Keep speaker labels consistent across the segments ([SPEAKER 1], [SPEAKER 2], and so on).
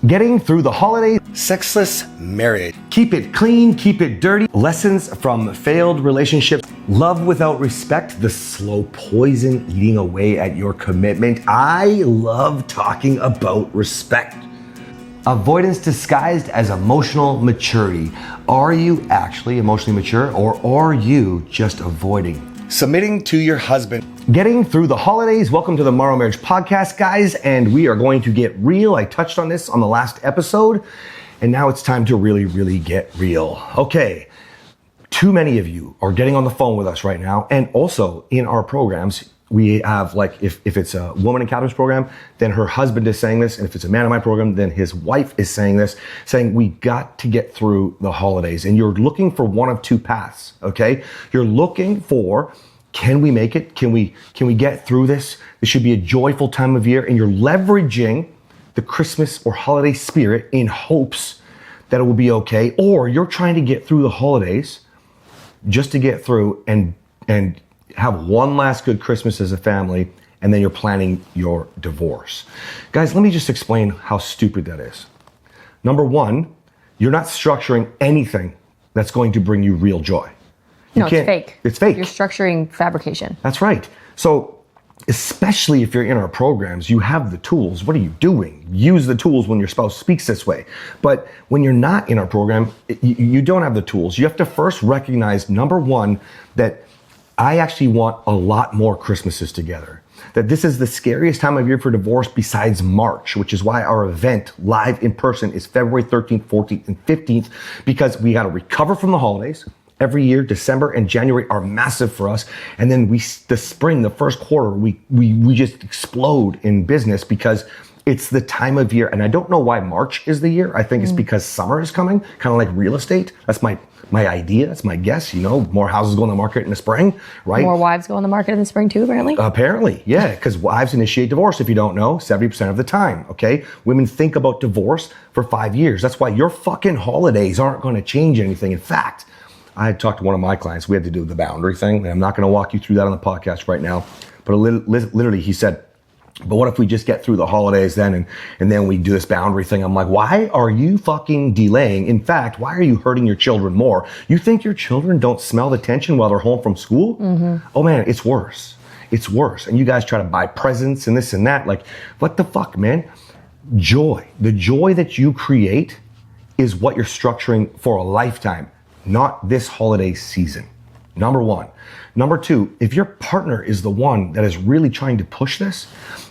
[SPEAKER 1] Getting through the holidays.
[SPEAKER 2] Sexless marriage.
[SPEAKER 1] Keep it clean, keep it dirty. Lessons from failed relationships. Love without respect. The slow poison eating away at your commitment. I love talking about respect. Avoidance disguised as emotional maturity. Are you actually emotionally mature, or are you just avoiding?
[SPEAKER 2] Submitting to your husband.
[SPEAKER 1] Getting through the holidays. Welcome to the Morrow Marriage Podcast, guys, and we are going to get real. I touched on this on the last episode, and now it's time to really get real. Okay, too many of you are getting on the phone with us right now, and also in our programs, we have, like, if it's a woman in Kathryn's program, then her husband is saying this, and if it's a man in my program, then his wife is saying this, saying we got to get through the holidays. And you're looking for one of two paths, okay? You're looking for, can we make it? Can we get through this? This should be a joyful time of year, and you're leveraging the Christmas or holiday spirit in hopes that it will be okay, or you're trying to get through the holidays just to get through and have one last good Christmas as a family, and then you're planning your divorce. Guys, let me just explain how stupid that is. Number one, you're not structuring anything that's going to bring you real joy.
[SPEAKER 3] No, it's fake.
[SPEAKER 1] It's fake.
[SPEAKER 3] You're structuring fabrication.
[SPEAKER 1] That's right. So, especially if you're in our programs, you have the tools. What are you doing? Use the tools when your spouse speaks this way. But when you're not in our program, you don't have the tools. You have to first recognize, number one, that I actually want a lot more Christmases together. That this is the scariest time of year for divorce besides March, which is why our event live in person is February 13th, 14th, and 15th, because we got to recover from the holidays. Every year, December and January are massive for us. And then the spring, the first quarter, we just explode in business because it's the time of year. And I don't know why March is the year. I think it's because summer is coming, kind of like real estate. That's my idea. That's my guess. You know, more houses go on the market in the spring, right?
[SPEAKER 3] More wives go on the market in the spring too, apparently?
[SPEAKER 1] Apparently, yeah, because wives initiate divorce, if you don't know, 70% of the time, okay? Women think about divorce for 5 years. That's why your fucking holidays aren't going to change anything. In fact, I had talked to one of my clients. We had to do the boundary thing, and I'm not going to walk you through that on the podcast right now. But literally, he said, but what if we just get through the holidays then and then we do this boundary thing? I'm like, why are you fucking delaying? In fact, why are you hurting your children more? You think your children don't smell the tension while they're home from school? Mm-hmm. Oh man, it's worse. It's worse. And you guys try to buy presents and this and that. Like, what the fuck, man? Joy. The joy that you create is what you're structuring for a lifetime, not this holiday season. Number one. Number two, if your partner is the one that is really trying to push this,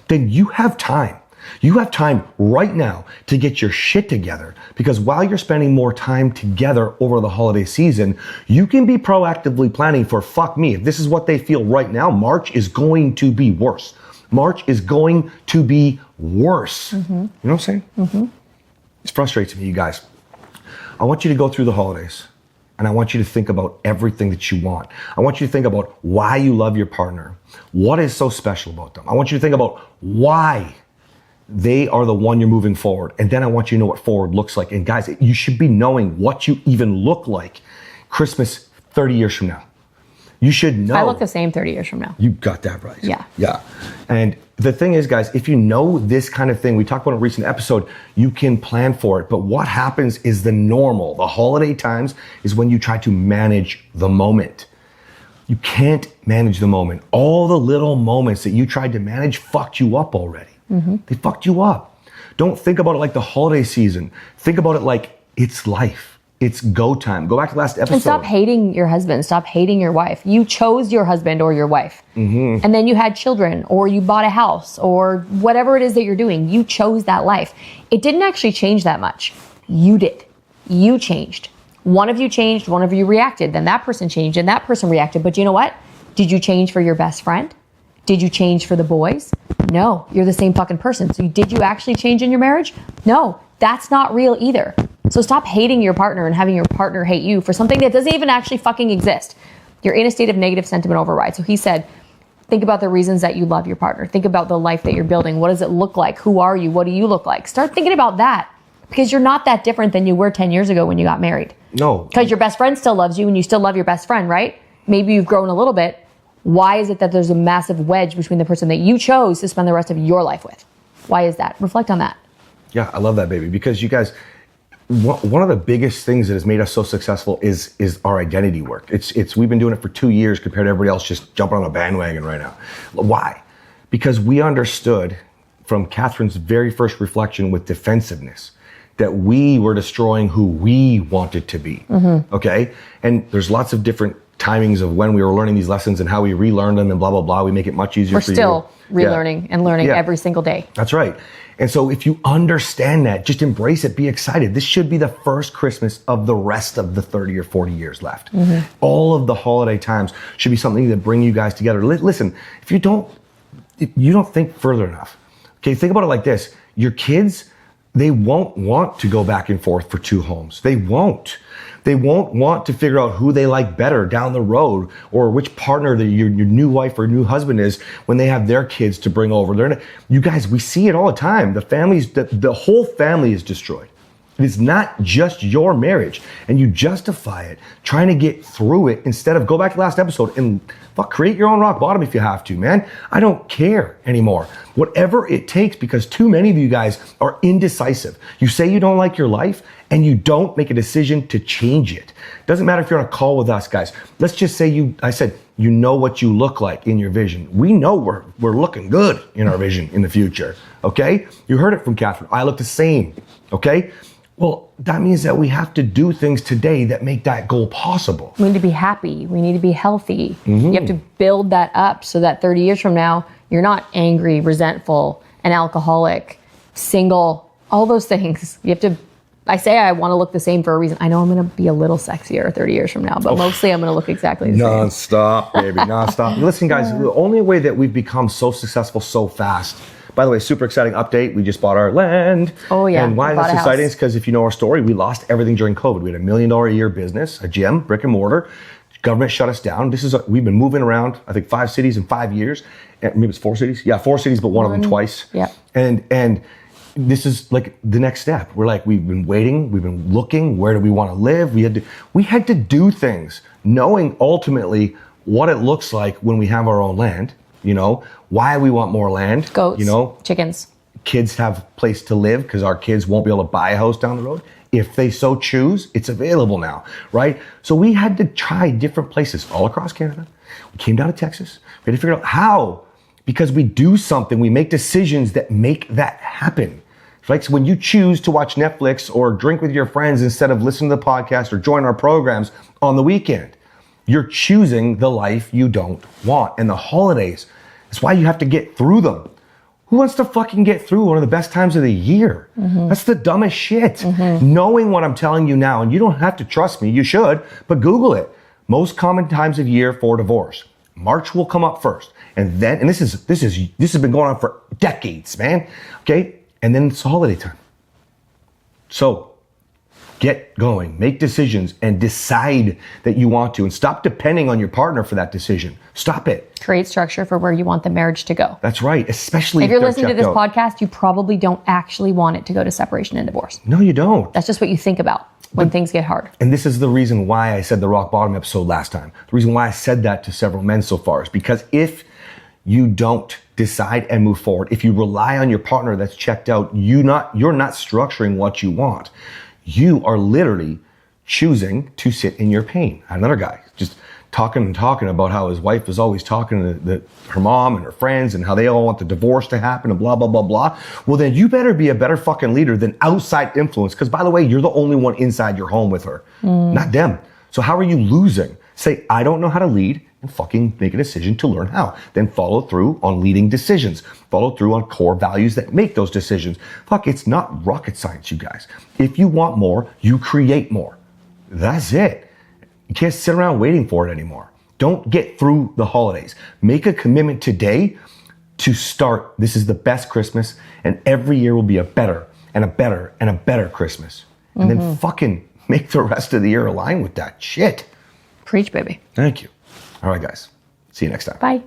[SPEAKER 1] then you have time. You have time right now to get your shit together, because while you're spending more time together over the holiday season, you can be proactively planning for, fuck me, if this is what they feel right now, March is going to be worse. March is going to be worse. Mm-hmm. You know what I'm saying? Mm-hmm. It frustrates me, you guys. I want you to go through the holidays, and I want you to think about everything that you want. I want you to think about why you love your partner. What is so special about them? I want you to think about why they are the one you're moving forward. And then I want you to know what forward looks like. And guys, you should be knowing what you even look like Christmas 30 years from now. You should know.
[SPEAKER 3] I look the same 30 years from now.
[SPEAKER 1] You got that right.
[SPEAKER 3] Yeah.
[SPEAKER 1] Yeah. And the thing is, guys, if you know this kind of thing, we talked about in a recent episode, you can plan for it. But what happens is the normal, the holiday times, is when you try to manage the moment. You can't manage the moment. All the little moments that you tried to manage fucked you up already. Mm-hmm. They fucked you up. Don't think about it like the holiday season. Think about it like it's life. It's go time. Go back to last episode.
[SPEAKER 3] And stop hating your husband. Stop hating your wife. You chose your husband or your wife. Mm-hmm. And then you had children, or you bought a house, or whatever it is that you're doing. You chose that life. It didn't actually change that much. You did. You changed. One of you changed, one of you reacted. Then that person changed and that person reacted. But you know what? Did you change for your best friend? Did you change for the boys? No, you're the same fucking person. So did you actually change in your marriage? No, that's not real either. So stop hating your partner and having your partner hate you for something that doesn't even actually fucking exist. You're in a state of negative sentiment override. So he said, think about the reasons that you love your partner. Think about the life that you're building. What does it look like? Who are you? What do you look like? Start thinking about that, because you're not that different than you were 10 years ago when you got married.
[SPEAKER 1] No.
[SPEAKER 3] Because your best friend still loves you and you still love your best friend, right? Maybe you've grown a little bit. Why is it that there's a massive wedge between the person that you chose to spend the rest of your life with? Why is that? Reflect on that.
[SPEAKER 1] Yeah, I love that, baby, because you guys, one of the biggest things that has made us so successful is our identity work. We've been doing it for 2 years compared to everybody else just jumping on a bandwagon right now. Why? Because we understood from Kathryn's very first reflection with defensiveness that we were destroying who we wanted to be. Okay? And there's lots of different timings of when we were learning these lessons and how we relearned them and blah, blah, blah. We make it much easier for you.
[SPEAKER 3] We're still relearning and learning every single day.
[SPEAKER 1] That's right. And so if you understand that, just embrace it, be excited. This should be the first Christmas of the rest of the 30 or 40 years left. All of the holiday times should be something that bring you guys together. Listen, if you don't think further enough, okay, think about it like this. Your kids, they won't want to go back and forth for 2 homes. They won't. They won't want to figure out who they like better down the road or which partner your new wife or new husband is when they have their kids to bring over. You guys, we see it all the time. The whole family is destroyed. It's not just your marriage, and you justify it trying to get through it instead of go back to the last episode and create your own rock bottom if you have to, man. I don't care anymore. Whatever it takes, because too many of you guys are indecisive. You say you don't like your life and you don't make a decision to change it. Doesn't matter if you're on a call with us, guys. Let's just say I said, you know what you look like in your vision. We know we're looking good in our vision in the future, okay? You heard it from Kathryn. I look the same, okay? Well, that means that we have to do things today that make that goal possible.
[SPEAKER 3] We need to be happy. We need to be healthy. You have to build that up so that 30 years from now, you're not angry, resentful, an alcoholic, single, all those things. I say I want to look the same for a reason. I know I'm going to be a little sexier 30 years from now, but mostly I'm going to look exactly the same.
[SPEAKER 1] Non-stop, baby, non-stop. Listen, guys, the only way that we've become so successful so fast. By the way, super exciting update. We just bought our land.
[SPEAKER 3] Oh, yeah.
[SPEAKER 1] And why that's exciting is because if you know our story, we lost everything during COVID. We had $1 million a year business, a gym, brick and mortar. Government shut us down. We've been moving around, I think 5 cities in 5 years. Maybe it's 4 cities. Yeah, 4 cities, but one of them twice.
[SPEAKER 3] Yeah.
[SPEAKER 1] And this is like the next step. We've been waiting. We've been looking. Where do we want to live? We had to do things knowing ultimately what it looks like when we have our own land. You know, why we want more land.
[SPEAKER 3] Goats,
[SPEAKER 1] you know,
[SPEAKER 3] chickens.
[SPEAKER 1] Kids have a place to live because our kids won't be able to buy a house down the road. If they so choose, it's available now, right? So we had to try different places all across Canada. We came down to Texas. We had to figure out how, because we do something, we make decisions that make that happen. Right? So when you choose to watch Netflix or drink with your friends instead of listening to the podcast or join our programs on the weekend, you're choosing the life you don't want. And the holidays, that's why you have to get through them. Who wants to fucking get through one of the best times of the year? That's the dumbest shit. Knowing what I'm telling you now, and you don't have to trust me, you should, but Google it. Most common times of year for divorce. March will come up first. And then, and this has been going on for decades, man. Okay? And then it's holiday time. So get going, make decisions, and decide that you want to, and stop depending on your partner for that decision. Stop it.
[SPEAKER 3] Create structure for where you want the marriage to go.
[SPEAKER 1] That's right, especially
[SPEAKER 3] if you're listening to this podcast, you probably don't actually want it to go to separation and divorce.
[SPEAKER 1] No, you don't.
[SPEAKER 3] That's just what you think about when things get hard.
[SPEAKER 1] And this is the reason why I said the rock bottom episode last time. The reason why I said that to several men so far is because if you don't decide and move forward, if you rely on your partner that's checked out, you're not structuring what you want. You are literally choosing to sit in your pain. Another guy just talking about how his wife is always talking to her mom and her friends and how they all want the divorce to happen and blah, blah, blah, blah. Well, then you better be a better fucking leader than outside influence. Because by the way, you're the only one inside your home with her, not them. So how are you losing? Say, I don't know how to lead, and fucking make a decision to learn how. Then follow through on leading decisions. Follow through on core values that make those decisions. Fuck, it's not rocket science, you guys. If you want more, you create more. That's it. You can't sit around waiting for it anymore. Don't get through the holidays. Make a commitment today to start. This is the best Christmas, and every year will be a better and a better and a better Christmas. And then fucking make the rest of the year align with that shit.
[SPEAKER 3] Preach, baby.
[SPEAKER 1] Thank you. All right, guys. See you next time.
[SPEAKER 3] Bye.